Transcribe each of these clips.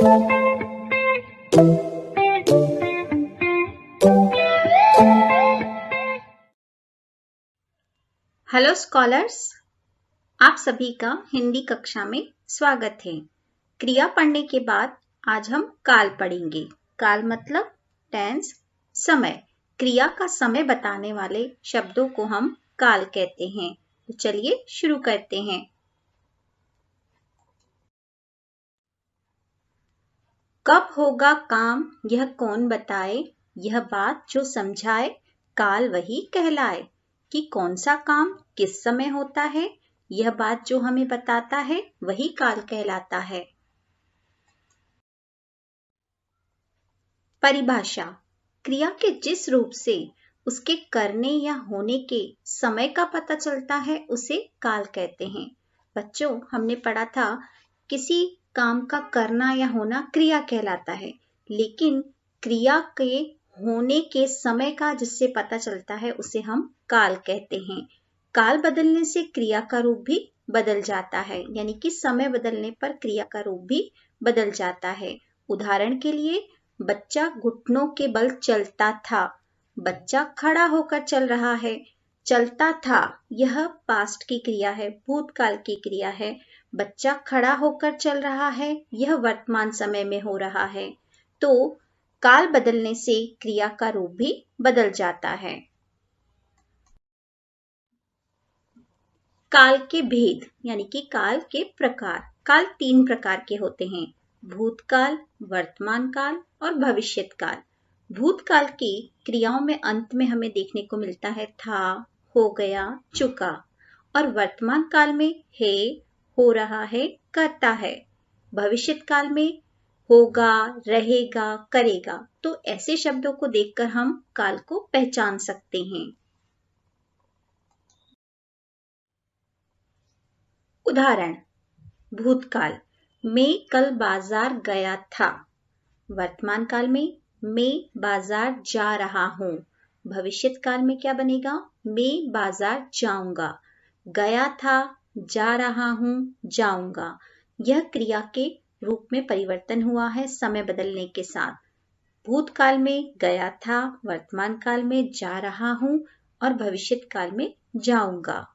Hello scholars, आप सभी का हिंदी कक्षा में स्वागत है। क्रिया पढ़ने के बाद आज हम काल पढ़ेंगे। काल मतलब टेंस, समय। क्रिया का समय बताने वाले शब्दों को हम काल कहते हैं। तो चलिए शुरू करते हैं। कब होगा काम यह कौन बताए, यह बात जो समझाए काल वही कहलाए। कि कौन सा काम किस समय होता है, यह बात जो हमें बताता है वही काल कहलाता है। परिभाषा: क्रिया के जिस रूप से उसके करने या होने के समय का पता चलता है उसे काल कहते हैं। बच्चों, हमने पढ़ा था किसी काम का करना या होना क्रिया कहलाता है, लेकिन क्रिया के होने के समय का जिससे पता चलता है उसे हम काल कहते हैं। काल बदलने से क्रिया का रूप भी बदल जाता है, यानी कि समय बदलने पर क्रिया का रूप भी बदल जाता है। उदाहरण के लिए, बच्चा घुटनों के बल चलता था। बच्चा खड़ा होकर चल रहा है। चलता था, यह पास्ट की क्रिया है, भूतकाल की क्रिया है। बच्चा खड़ा होकर चल रहा है, यह वर्तमान समय में हो रहा है। तो काल बदलने से क्रिया का रूप भी बदल जाता है। काल के भेद यानी कि काल के प्रकार। काल 3 प्रकार के होते हैं: भूतकाल, वर्तमान काल और भविष्यत काल। भूतकाल की क्रियाओं में अंत में हमें देखने को मिलता है था, हो गया, चुका। और वर्तमान काल में है, हो रहा है, करता है। भविष्यत काल में होगा, रहेगा, करेगा। तो ऐसे शब्दों को देखकर हम काल को पहचान सकते हैं। उदाहरण: भूतकाल, मैं कल बाजार गया था। वर्तमान काल में मैं बाजार जा रहा हूँ। भविष्यत काल में क्या बनेगा? मैं बाजार जाऊंगा। गया था, जा रहा हूँ, जाऊंगा। यह क्रिया के रूप में परिवर्तन हुआ है समय बदलने के साथ। भूतकाल में गया था, वर्तमान काल में जा रहा हूँ और भविष्यत काल में जाऊंगा।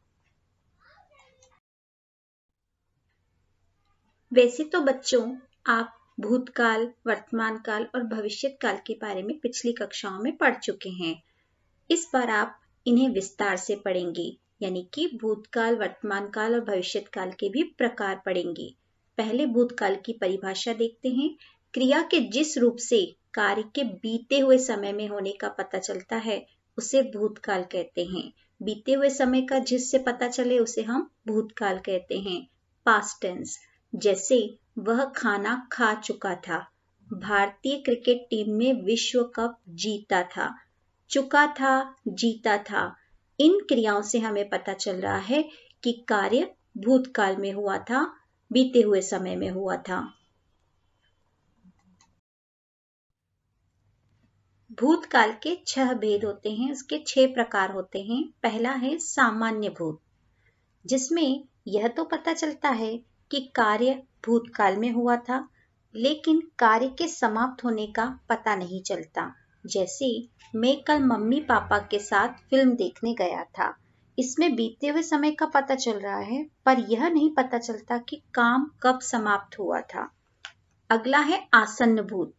वैसे तो बच्चों, आप भूतकाल, वर्तमान काल और भविष्यत काल के बारे में पिछली कक्षाओं में पढ़ चुके हैं। इस बार आप इन्हें विस्तार से पढ़ेंगे, यानी कि भूतकाल, वर्तमान काल और भविष्यत काल के भी प्रकार पढ़ेंगे। पहले भूतकाल की परिभाषा देखते हैं। क्रिया के जिस रूप से कार्य के बीते हुए समय में होने का पता चलता है उसे भूतकाल कहते हैं। बीते हुए समय का जिससे पता चले उसे हम भूतकाल कहते हैं। पास्ट टेंस, जैसे वह खाना खा चुका था। भारतीय क्रिकेट टीम ने विश्व कप जीता था। चुका था, जीता था। इन क्रियाओं से हमें पता चल रहा है कि कार्य भूतकाल में हुआ था, बीते हुए समय में हुआ था। भूतकाल के 6 भेद होते हैं, उसके 6 प्रकार होते हैं। पहला है सामान्य भूत, जिसमें यह तो पता चलता है कि कार्य भूतकाल में हुआ था, लेकिन कार्य के समाप्त होने का पता नहीं चलता। जैसे मैं कल मम्मी पापा के साथ फिल्म देखने गया था। इसमें बीते हुए समय का पता चल रहा है, पर यह नहीं पता चलता कि काम कब समाप्त हुआ था। अगला है आसन्न भूत।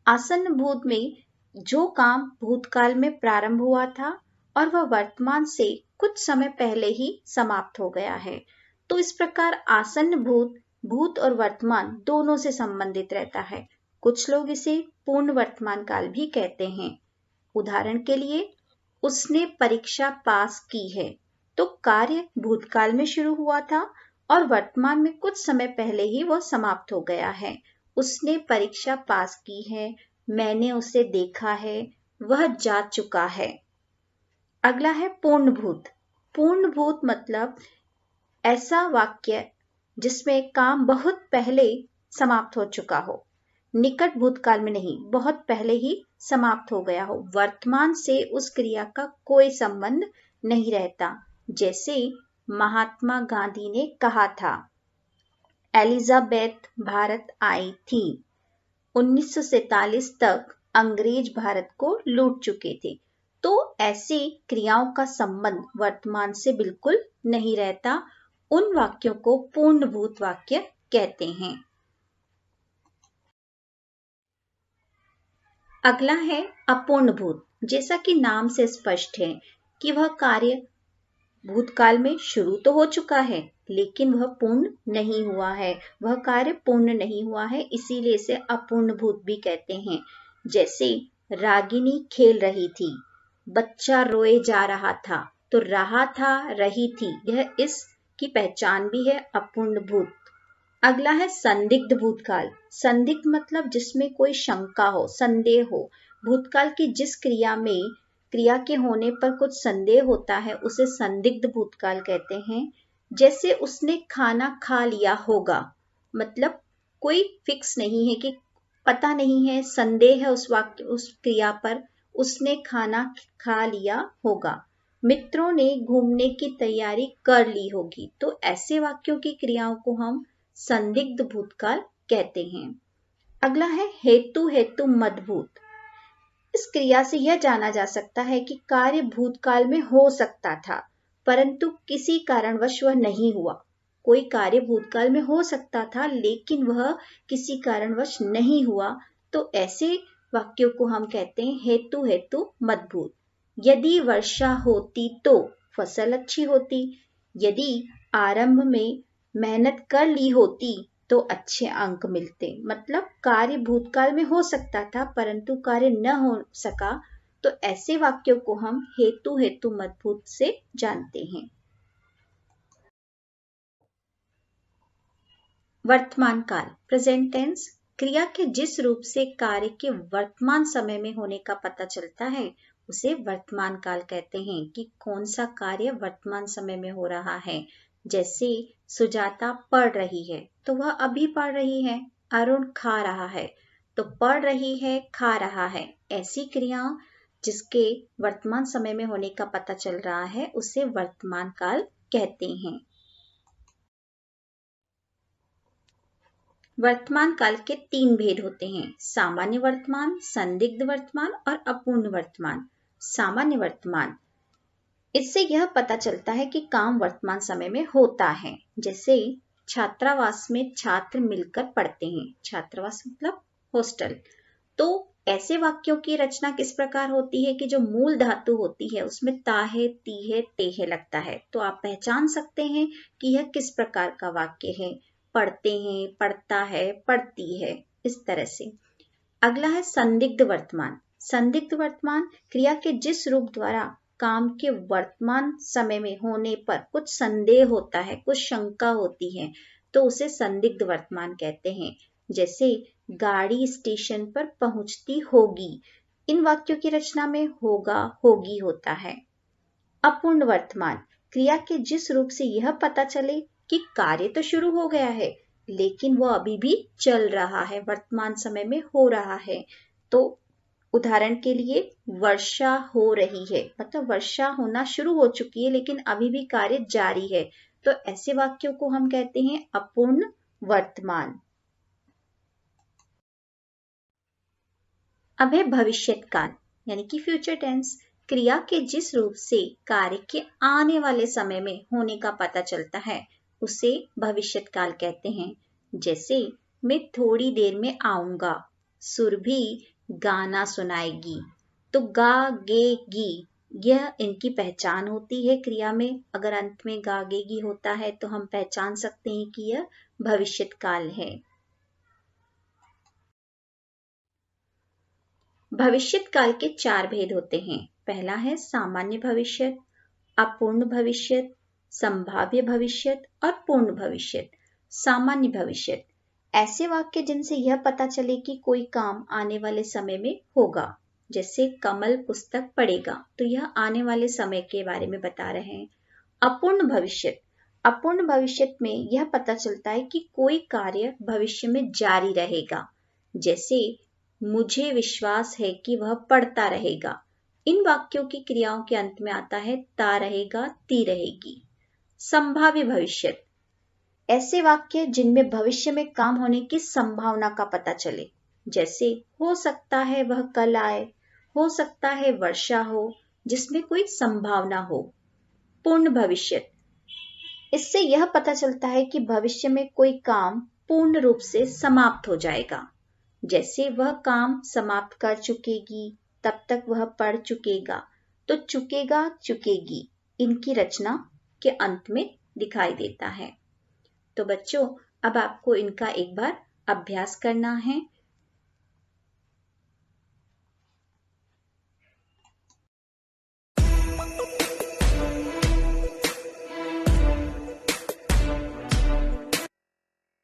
आसन्न भूत में जो काम भूतकाल में प्रारंभ हुआ था और वह वर्तमान से कुछ समय पहले ही समाप्त हो गया है। तो इस प्रकार आसन्न भूत भूत और वर्तमान दोनों से संबंधित रहता है। कुछ लोग इसे पूर्ण वर्तमान काल भी कहते हैं। उदाहरण के लिए, उसने परीक्षा पास की है। तो कार्य भूतकाल में शुरू हुआ था और वर्तमान में कुछ समय पहले ही वह समाप्त हो गया है। उसने परीक्षा पास की है, मैंने उसे देखा है, वह जा चुका है। अगला है पूर्णभूत। पूर्णभूत मतलब ऐसा वाक्य जिसमें काम बहुत पहले समाप्त हो चुका हो, निकट भूतकाल में नहीं, बहुत पहले ही समाप्त हो गया हो, वर्तमान से उस क्रिया का कोई संबंध नहीं रहता। जैसे महात्मा गांधी ने कहा था, एलिजाबेथ भारत आई थी। 1947 तक अंग्रेज भारत को लूट चुके थे। तो ऐसी क्रियाओं का संबंध वर्तमान से बिल्कुल नहीं रहता। उन वाक्यों को पूर्णभूत वाक्य कहते हैं। अगला है अपूर्णभूत। जैसा कि नाम से स्पष्ट है कि वह कार्य भूतकाल में शुरू तो हो चुका है लेकिन वह पूर्ण नहीं हुआ है, वह कार्य पूर्ण नहीं हुआ है, इसीलिए इसे अपूर्णभूत भी कहते हैं। जैसे रागिनी खेल रही थी, बच्चा रोए जा रहा था, तो रहा था, रही थी, यह इसकी पहचान भी है अपूर्णभूत। अगला है संदिग्ध भूतकाल। संदिग्ध मतलब जिसमें कोई शंका हो, संदेह हो। भूतकाल की जिस क्रिया के होने पर कुछ संदेह होता है उसे संदिग्ध भूतकाल कहते हैं। जैसे उसने खाना खा लिया होगा, मतलब कोई फिक्स नहीं है, कि पता नहीं है, संदेह है उस क्रिया पर, उसने खाना खा लिया होगा। मित्रों ने घूमने की तैयारी कर ली होगी। तो ऐसे वाक्यों की क्रियाओं को हम संदिग्ध भूतकाल कहते हैं। अगला है हेतु हेतु मदभूत। इस क्रिया से यह जाना जा सकता है कि कार्य भूतकाल में हो सकता था परंतु किसी कारणवश वह नहीं हुआ। कोई कार्य भूतकाल में हो सकता था लेकिन वह किसी कारणवश नहीं हुआ। तो ऐसे वाक्यों को हम कहते हैं हेतु हेतु मदभूत। यदि वर्षा होती तो फसल अच्छी होती, यदि आरंभ में मेहनत कर ली होती तो अच्छे अंक मिलते। मतलब कार्य भूतकाल में हो सकता था परंतु कार्य न हो सका। तो ऐसे वाक्यों को हम हेतु हेतु मदभूत से जानते हैं। वर्तमान काल, प्रेजेंट टेंस। क्रिया के जिस रूप से कार्य के वर्तमान समय में होने का पता चलता है उसे वर्तमान काल कहते हैं कि कौन सा कार्य वर्तमान समय में हो रहा है। जैसे सुजाता पढ़ रही है तो वह अभी पढ़ रही है। अरुण खा रहा है तो पढ़ रही है, खा रहा है। ऐसी क्रिया जिसके वर्तमान समय में होने का पता चल रहा है उसे वर्तमान काल कहते हैं। वर्तमान काल के 3 भेद होते हैं, सामान्य वर्तमान, संदिग्ध वर्तमान और अपूर्ण वर्तमान। सामान्य वर्तमान, इससे यह पता चलता है कि काम वर्तमान समय में होता है। जैसे छात्रावास में छात्र मिलकर पढ़ते हैं। छात्रावास मतलब हॉस्टल। तो ऐसे वाक्यों की रचना किस प्रकार होती है कि जो मूल धातु होती है उसमें ता है, ती है, ते है लगता है। तो आप पहचान सकते हैं कि यह किस प्रकार का वाक्य है। पढ़ते हैं, पढ़ता है, पढ़ती है, इस तरह से। अगला है संदिग्ध वर्तमान। संदिग्ध वर्तमान क्रिया के जिस रूप द्वारा काम के वर्तमान समय में होने पर कुछ संदेह होता है, कुछ शंका होती है, तो उसे संदिग्ध वर्तमान कहते हैं। जैसे गाड़ी स्टेशन पर पहुंचती होगी। इन वाक्यों की रचना में होगा, होगी होता है। अपूर्ण वर्तमान क्रिया के जिस रूप से यह पता चले कि कार्य तो शुरू हो गया है लेकिन वह अभी भी चल रहा है, वर्तमान समय में हो रहा है। तो उदाहरण के लिए वर्षा हो रही है, मतलब वर्षा होना शुरू हो चुकी है लेकिन अभी भी कार्य जारी है। तो ऐसे वाक्यों को हम कहते हैं अपूर्ण वर्तमान। अब है भविष्यत काल यानी कि फ्यूचर टेंस। क्रिया के जिस रूप से कार्य के आने वाले समय में होने का पता चलता है उसे भविष्यत काल कहते हैं। जैसे मैं थोड़ी देर में आऊंगा, सुरभि गाना सुनाएगी। तो गा गे गी, यह इनकी पहचान होती है क्रिया में। अगर अंत में गा गे गी होता है तो हम पहचान सकते हैं कि यह भविष्यत काल है। भविष्यत काल के 4 भेद होते हैं। पहला है सामान्य भविष्यत, अपूर्ण भविष्यत, संभाव्य भविष्यत और पूर्ण भविष्यत। सामान्य भविष्यत ऐसे वाक्य जिनसे यह पता चले कि कोई काम आने वाले समय में होगा। जैसे कमल पुस्तक पढ़ेगा, तो यह आने वाले समय के बारे में बता रहे हैं। अपूर्ण भविष्यत, अपूर्ण भविष्यत में यह पता चलता है कि कोई कार्य भविष्य में जारी रहेगा। जैसे मुझे विश्वास है कि वह पढ़ता रहेगा। इन वाक्यों की क्रियाओं के अंत में आता है ता रहेगा, ती रहेगी। संभाव्य भविष्यत ऐसे वाक्य जिनमें भविष्य में काम होने की संभावना का पता चले। जैसे हो सकता है वह कल आए, हो सकता है वर्षा हो, जिसमें कोई संभावना हो। पूर्ण भविष्य, इससे यह पता चलता है कि भविष्य में कोई काम पूर्ण रूप से समाप्त हो जाएगा। जैसे वह काम समाप्त कर चुकेगी, तब तक वह पढ़ चुकेगा, तो चुकेगा चुकेगी इनकी रचना के अंत में दिखाई देता है। तो बच्चों, अब आपको इनका एक बार अभ्यास करना है